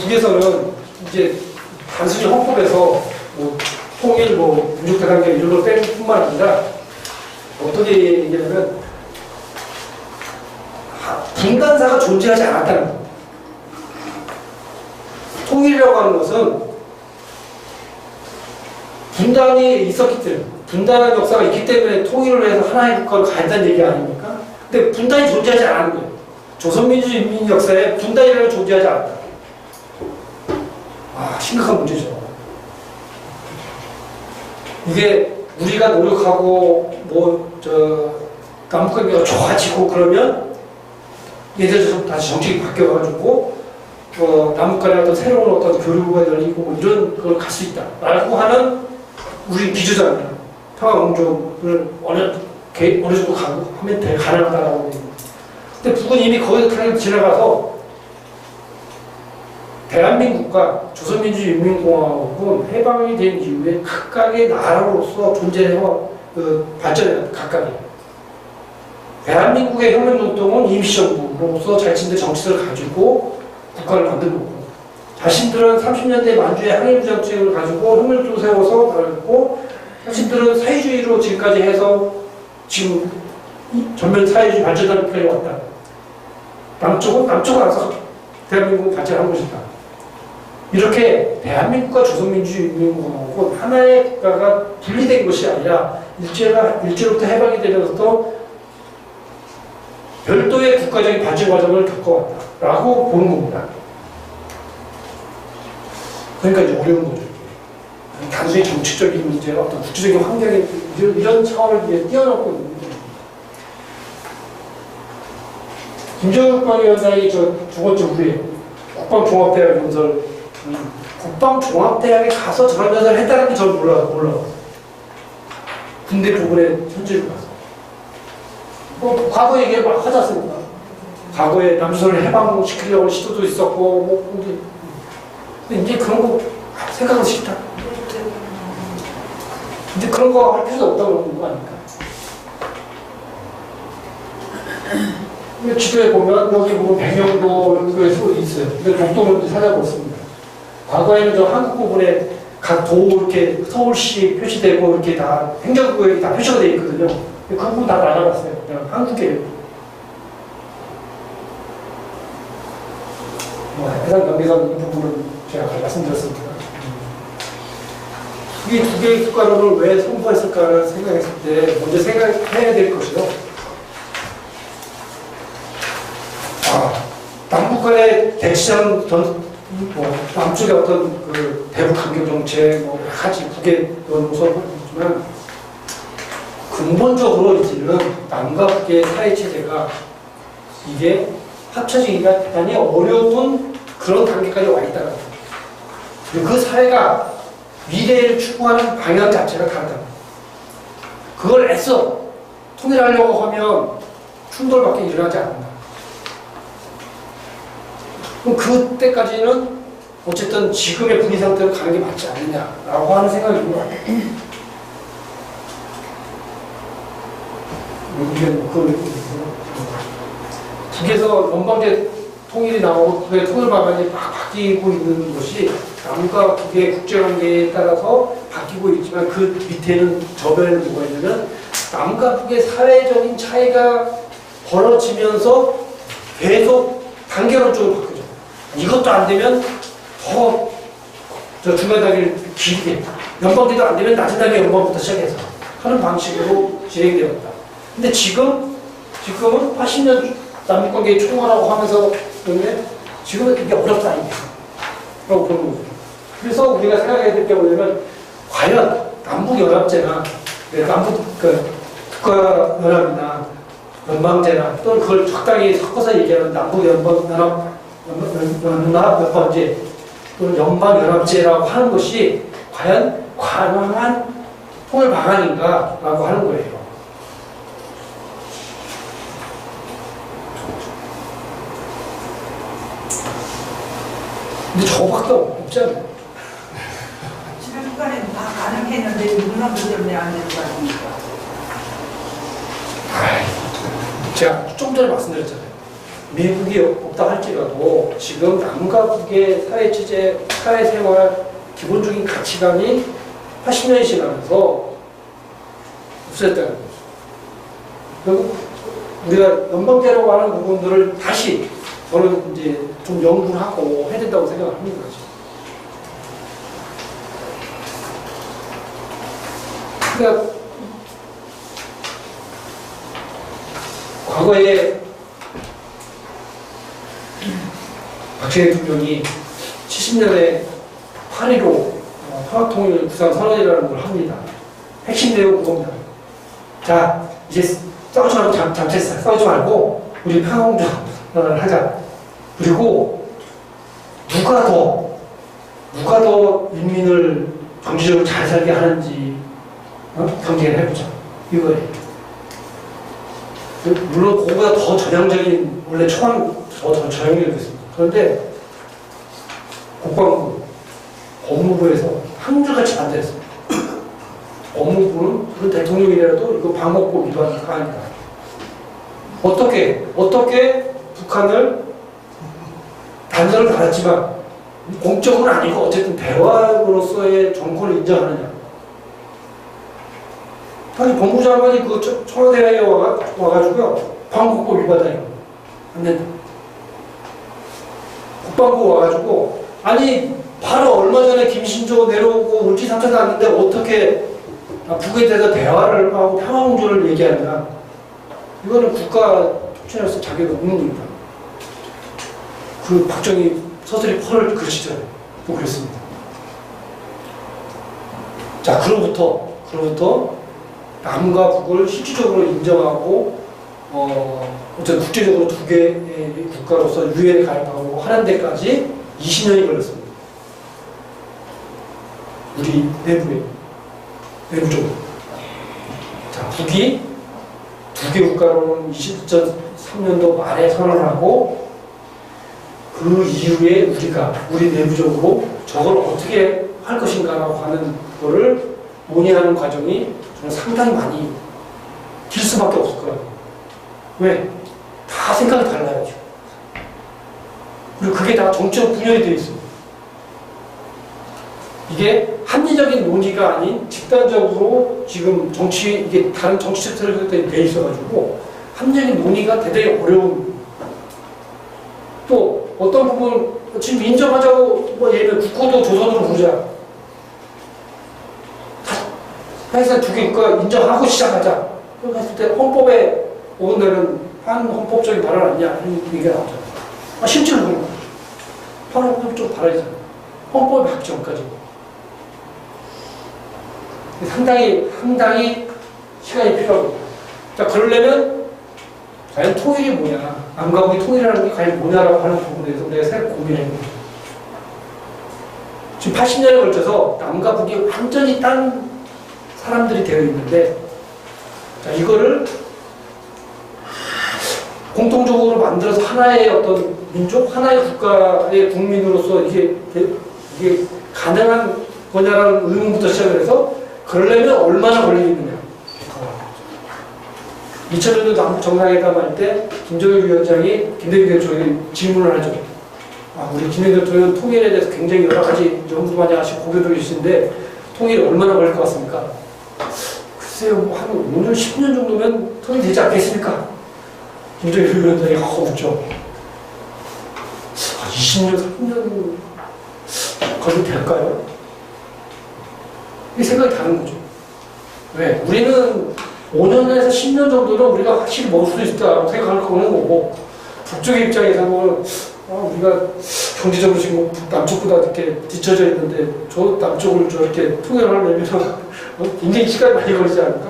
북에서는 이제 단순히 헌법에서 뭐 통일, 뭐 민족대단계 이런 걸 뺀 뿐만 아니라 어떻게 얘기하냐면 분단사가 존재하지 않았다는 거예요. 통일이라고 하는 것은 분단이 있었기 때문에, 분단한 역사가 있기 때문에 통일을 해서 하나의 국가로 가야한다는 얘기 아닙니까? 근데 분단이 존재하지 않은 거예요. 조선민주주의 역사에 분단이라는 존재하지 않았다. 심각한 문제죠. 이게 우리가 노력하고 남북관계가 좋아지고 그러면 예전처럼 다시 정책이 바뀌어가지고 남북간의 어떤 새로운 어떤 교류가 열리고 이런 걸 갈 수 있다라고 하는 우리 기조잖아요. 평화공존을 어느 정도 하면 가능하다라고. 근데 북은 이미 거기서 지나가서 대한민국과 조선민주인민공화국은 해방이 된 이후에 각각의 나라로서 존재해와 발전해 각각이. 대한민국의 혁명운동은 임시정부로서 자신들의 정치를 가지고 국가를 만들고, 자신들은 30년대 만주의 항일부정책을 가지고 혁명도 세워서 나갔고, 자신들은 사회주의로 지금까지 해서 지금 전면 사회주의 발전하기까지 왔다. 남쪽은 알아서 대한민국을 발전한 것이다. 이렇게 대한민국과 조선민주인민공화국은 하나의 국가가 분리된 것이 아니라 일제로부터 해방이 되면서 별도의 국가적인 발전 과정을 겪어왔다라고 보는 겁니다. 그러니까 이제 어려운 거죠. 단순히 정치적인 문제와 어떤 국제적인 환경의 이런 차원을 뛰어넘고 있는 거죠. 김정은 국방위원장이 두 번째 후에 국방종합대학 연설, 국방종합대학에 가서 저런 연설을 했다는 게 저는 몰라요. 군대 부분에 현지를 가서. 과거에 얘기를 막 하지 않습니까? 과거에 남조선을 해방시키려고 시도도 있었고, 근데 이제 그런 거 생각하기 싫다. 이제 그런 거 할 필요도 없다고 그러는 거 아닙니까? 지도에 보면, 여기 보면 백령도 이런 거에 있어요. 근데 독도는 찾아봤습니다. 과거에는 저 한국 부분에 각 도 이렇게 서울시 표시되고 이렇게 다 행정구역이 다 표시가 되어 있거든요. 그 부분 다 날아갔어요. 그냥 한국에. 해상 경계선 이 부분은 제가 말씀드렸습니다. 이 두 개의 국가론을 왜 선포했을까를 생각했을 때 먼저 생각해야 될 것이요. 남북 간의 대치전 남쪽의 어떤 그 대북 강경 정책, 하지 북의 그런 모습을 보지만 근본적으로 이제는 남과 북의 사회 체제가 이게 합쳐지기가 대단히 어려운 그런 단계까지 와 있다는 거죠. 그리고 그 사회가 미래를 추구하는 방향 자체가 다르다. 그걸 애써 통일하려고 하면 충돌밖에 일어나지 않는다. 그럼 그때까지는 어쨌든 지금의 분위 상태로 가는 게 맞지 않느냐라고 하는 생각이 있는 것 같아요. 북에서 연방제 통일이 나오고 북의 통일 방안이 막 바뀌고 있는 것이 남과 북의 국제관계에 따라서 바뀌고 있지만 그 밑에는 저변에는 뭐가 있냐면 남과 북의 사회적인 차이가 벌어지면서 계속 단계론적으로 바뀌죠. 이것도 안 되면 더 중간 단계를 길게, 연방제도 안 되면 낮은 단계 연방부터 시작해서 하는 방식으로 진행되었다. 근데 지금은 80년 남북관계 총괄하고 하면서 그런데 지금은 이게 어렵다 이게 라고 보는 거죠. 그래서 우리가 생각해야 될 게 뭐냐면 과연 남북연합제나 남북 국가연합이나 연방제나 또는 그걸 적당히 섞어서 얘기하는 남북연방연합 연방제 또는 연방연합제라고 하는 것이 과연 가능한 통일 방안인가 라고 하는 거예요. 근데 저거밖에 없잖아요. 지금 북한에는 다 가능했는데 누구나 때문에 안 되는 거 아닙니까? 제가 좀 전에 말씀드렸잖아요. 미국이 없다 할지라도 지금 남과 북의 사회체제, 사회생활 기본적인 가치관이 80년이 지나면서 없어졌다는 거죠. 결국 우리가 연방제라고 하는 부분들을 다시 저는 이제 좀 연구를 하고 해야 된다고 생각을 합니다. 그러니까 과거에 박정희 대통령이 70년에 8.15 평화통일 부산선언이라는 걸 합니다. 핵심 내용 그겁니다. 자, 이제 싸우지 말고 잠시만 싸우지 말고 우리 평화공조를 하자. 그리고 누가 더 인민을 정치적으로 잘 살게 하는지 경쟁을 해보자. 이거예요. 물론 그거보다 더 전향적인 원래 더 전향적이었습니다. 그런데 국방부, 법무부에서 한줄같이 반대했습니다. 법무부는 그 대통령이라도 이거 방어법 위반 사안이다. 어떻게 북한을 단서를 달았지만 공적으로는 아니고 어쨌든 대화로서의 정권을 인정하느냐. 아니 법무부 장관이 그 청와대에 와가지고요 방어법 위반이에요. 근데 국방부 와가지고 아니 바로 얼마 전에 김신조 내려오고 울지 삼천 났는데 어떻게 북에 대해서 대화를 하고 평화공조를 얘기하느냐. 이거는 국가 통치로서 자격이 없는 겁니다. 그 박정희 서슬이 펄을 그러시잖아요. 또 그랬습니다. 자, 그로부터 남과 북을 실질적으로 인정하고 어쨌든 국제적으로 두 개의 국가로서 유엔에 가입하고 하는 데까지 20년이 걸렸습니다. 우리 내부적으로. 자, 북이 두 개 국가로는 2003년도 말에 선언을 하고 그 이후에 우리 내부적으로 저걸 어떻게 할 것인가라고 하는 거를 논의하는 과정이 저는 상당히 많이 길 수밖에 없을 거라고. 왜? 다 생각이 달라요. 지금. 그리고 그게 다 정치적 분열이 되어 있어요. 이게 합리적인 논의가 아닌 집단적으로 지금 이게 다른 정치 섹터를 돼 있어가지고 합리적인 논의가 대단히 어려운. 또 어떤 부분 지금 인정하자고 예를 들면 국호도 조선으로 부르자. 사실상 두 개 국가 인정하고 시작하자. 그렇게 했을 때 헌법에 오늘은 반헌법적인 발언 아니냐 이런 얘기가 나오잖아요. 실제로 그런 거예요. 반헌법적 발언이잖아요. 헌법에 받기 전까지. 상당히 시간이 필요합니다. 자, 그러려면 과연 통일이 뭐냐, 남과 북의 통일이라는 게 과연 뭐냐라고 하는 부분에 대해서 우리가 새 고민해봅니다. 지금 80년에 걸쳐서 남과 북이 완전히 딴 사람들이 되어 있는데, 자, 이거를 공통적으로 만들어서 하나의 어떤 민족, 하나의 국가의 국민으로서 이게 가능한 거냐라는 의문부터 시작을 해서 그러려면 얼마나 걸리겠느냐. 2000년도 남북 정상회담 할 때 김정일 위원장이 김대중 대통령이 질문을 하죠. 우리 김대중 대통령은 통일에 대해서 굉장히 여러 가지 연구 많이 하시고 고개도 계신데 통일이 얼마나 걸릴 것 같습니까? 글쎄요, 한 5년, 10년 정도면 통일되지 않겠습니까? 김정일 위원장이 웃죠. 20년, 30년 걸리면 될까요? 이 생각이 다른 거죠. 왜? 우리는 5년에서 10년 정도는 우리가 확실히 먹을 수 있다고 생각할 거는 거고, 북쪽의 입장에서는 우리가 경제적으로 지금 남쪽보다 이렇게 뒤처져 있는데 저 남쪽을 저렇게 통일하려면 굉장히 시간이 많이 걸리지 않을까?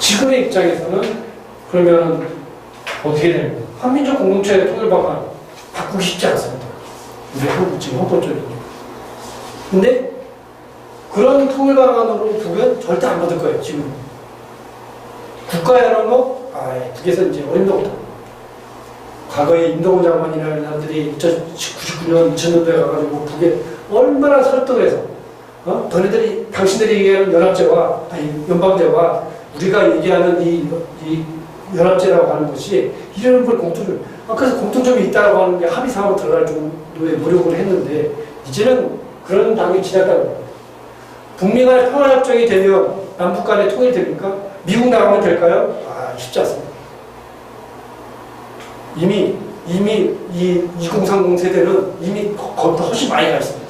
지금의 입장에서는 그러면 어떻게 됩니까? 한민족 공동체 통일 방안 바꾸기 쉽지 않습니다. 우리 한국 지금 헌법적으로. 근데 그런 통일 방안으로 보면 절대 안 받을 거예요, 지금. 국가에는 북에서 이제 어림도 없다. 과거에 임동원 장관이라는 사람들이 1999년, 2000년도에 가가지고 북에 얼마나 설득을 해서, 당신들이 얘기하는 연합제와, 연방제와 우리가 얘기하는 이 연합제라고 하는 것이 이런 걸 그래서 공통점이 있다고 하는 게 합의사항으로 들어갈 정도의 노력을 했는데 이제는 그런 단계 지났다고. 북미 간의 평화협정이 되면 남북 간의 통일이 됩니까? 미국 나가면 될까요? 쉽지 않습니다. 이미 이 2030 세대는 이미 거기다 훨씬 많이 가 있습니다.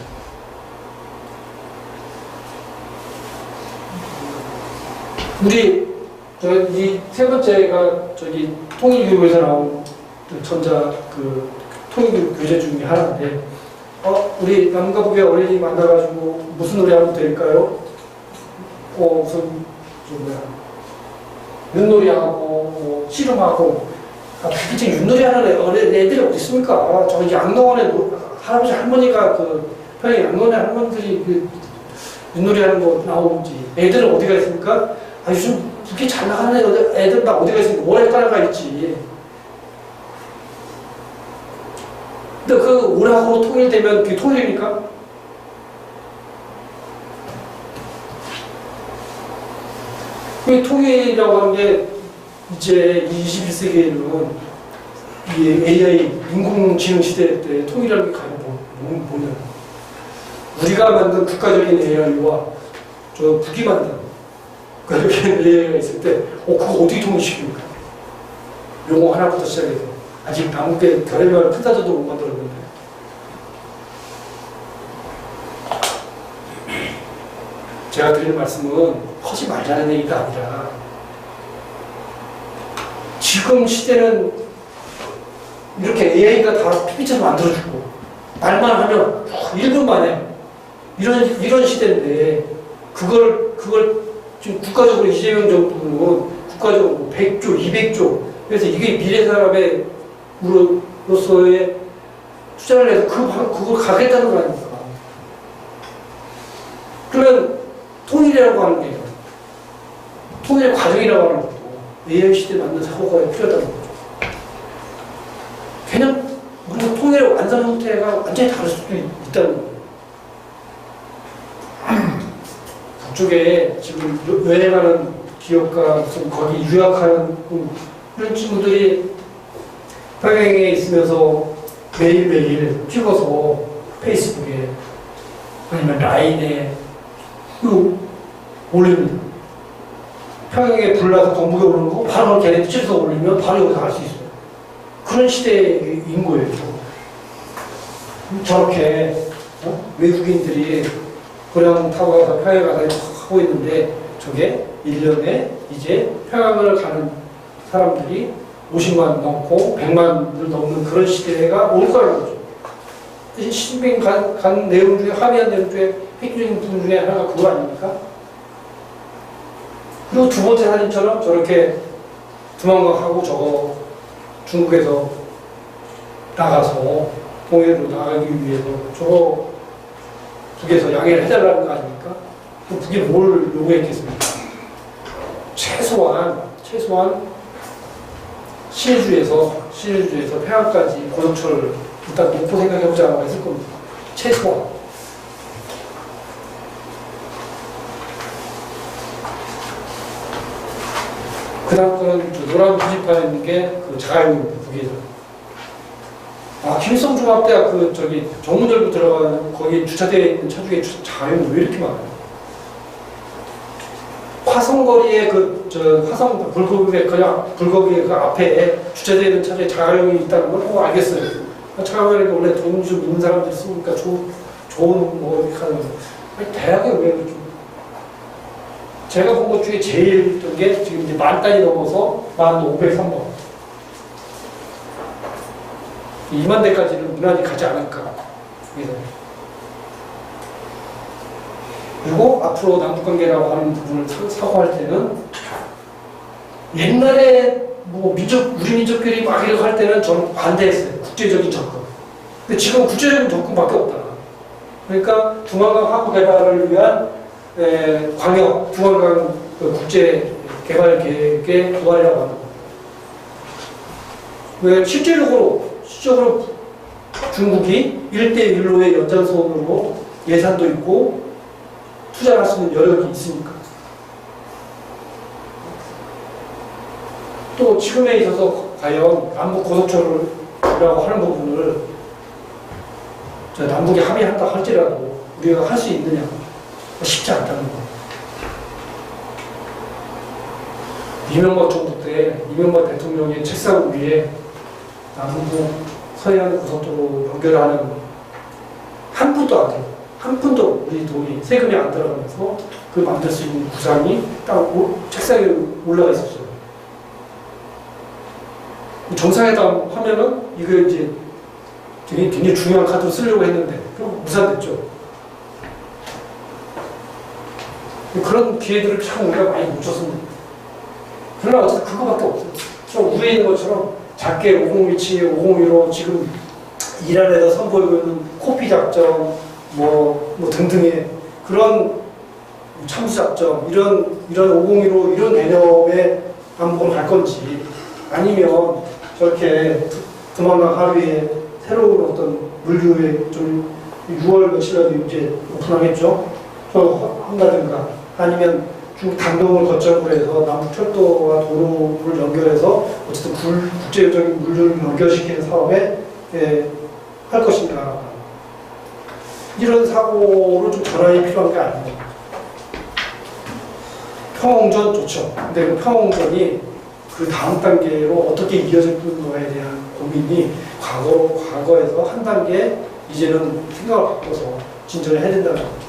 우리 이 세 번째가 통일교육에서 나온 전자 통일교육 교재 중에 하나인데, 우리 남과 북의 어린이 만나가지고 무슨 노래 하면 될까요? 무슨 윷놀이하고 씨름하고. 도대체 윷놀이 하는 애들이 어디 있습니까? 저 양로원에 할아버지 할머니가 평양 양로원에 할머니들이 윷놀이 하는 거 나오지. 애들은 어디가 있습니까? 요즘 그렇게 잘 나가는 애들 다 어디가 있습니까? 오래 따라가 있지. 근데 그 오락으로 통일되면 그게 통일입니까? 그 통일이라고 하는 게 이제 21세기에는 이 AI 인공지능 시대 때 통일이라는 게 가장 뭐냐. 우리가 만든 국가적인 AI와 저 북이 만든 국가적인 AI가 있을 때 그거 어떻게 통일시킵니까? 용어 하나부터 시작해서 아직 남북의 결의를 큰사조도 못 만들었는데. 제가 드리는 말씀은 하지 말자는 얘기가 아니라 지금 시대는 이렇게 AI가 다 PPT로 만들어주고 말만 하면 1분 만에 이런 시대인데 그걸 지금 국가적으로 이재명 정부는 국가적으로 100조, 200조 그래서 이게 미래 사람의 으로서의 투자를 해서 그걸 가겠다는 거 아닙니까? 그러면 통일이라고 하는 게 통일의 과정이라고 하는 것도 AI 시대에 맞는 사고가 필요하다는 거죠. 그냥 우리가 통일의 완성 형태가 완전히 다를 수도 있다는 거예요. 북쪽에 지금 여행하는 기업가 무슨 거기 유학하는 이런 친구들이 평양에 있으면서 매일매일 찍어서 페이스북에 아니면 라인에 올립니다. 평양에 불나서 건국에 오르는 거 바로 걔네 찍어서 올리면 바로 여기서 알 수 있어요. 그런 시대인 거예요. 저렇게 외국인들이 고량 타고 가서 평양에 가서 하고 있는데 저게 1년에 이제 평양을 가는 사람들이 50만 넘고 100만을 넘는 그런 시대가 올 거라는 거죠. 시진핑 간 내용 중에 합의한 내용 중에 핵심적인 부분 중에 하나가 그거 아닙니까? 그리고 두 번째 사진처럼 저렇게 두만강하고 저거 중국에서 나가서 동해로 나가기 위해서 저거 북에서 양해를 해달라는 거 아닙니까? 그 북이 뭘 요구했겠습니까? 최소한 신의주에서 평양까지 고속철을 일단 놓고 생각해보자고 했을 겁니다. 최소한. 그 다음 거는 노란 표지판에 있는 게 그 자가용입니다. 북에서. 김일성 종합대학 정문절부 들어가는 거기 주차되어 있는 차 중에 자가용이 왜 이렇게 많아요? 화성거리에 화성 불거기에 그 앞에 주차되어 있는 차에 자가용이 있다는 걸 알겠어요. 자가용이 원래 돈 좀 있는 사람들이 쓰니까 좋은 이렇게 하는 거. 대학에 왜 이렇게. 제가 본 것 중에 제일 있던 게 지금 이제 10,000단이 넘어서 1503번. 20,000대까지는 무난히 가지 않을까. 그리고 앞으로 남북관계라고 하는 부분을 사고할 때는 옛날에 우리 민족끼리 막 이렇게 할 때는 저는 반대했어요. 국제적인 접근. 근데 지금 국제적인 접근밖에 없다. 그러니까 두만강 하구 개발을 위한 광역 두만강 국제 개발 계획의 부활이라고 합니다. 왜 실제적으로 중국이 1대1로의 연장선으로 예산도 있고 투자를 할 수 있는 여력이 있으니까. 또 지금에 있어서 과연 남북 고속철이라고 하는 부분을 저 남북이 합의한다 할지라도 우리가 할 수 있느냐 쉽지 않다는 거. 이명박 정부 때 이명박 대통령의 책상 위에 남북 서해안 고속도로 연결하는 한 푼도 안 돼요. 한 푼도 우리 돈이 세금이 안 들어가면서 그 만들 수 있는 구상이 딱 책상에 올라가 있었어요. 정상회담 하면은 이거 이제 굉장히 중요한 카드로 쓰려고 했는데 그럼 무산됐죠. 그런 기회들을 참 우리가 많이 놓쳤습니다. 그러나 어쨌든 그거밖에 없어요. 저 위에 있는 것처럼 작게 5017, 5015 지금 이란에서 선보이고 있는 코피 작전 뭐 등등의 그런 참수 작전 이런 5015 이런 개념의 안목을 갈 건지 아니면 저렇게 조만간 하루에 새로운 어떤 물류에 좀 6월 며칠에도 이제 오픈하겠죠. 저 한다든가 아니면 중국 단동을 거점으로 해서 남북 철도와 도로를 연결해서 어쨌든 국제적인 물류를 연결시키는 사업에 할 것인가. 이런 사고로 좀 전환이 필요한 게 아니에요. 평화공전 좋죠. 근데 그 평화공전이 그 다음 단계로 어떻게 이어질 거에 대한 고민이 과거에서 한 단계 이제는 생각을 바꿔서 진전을 해야 된다는 거죠.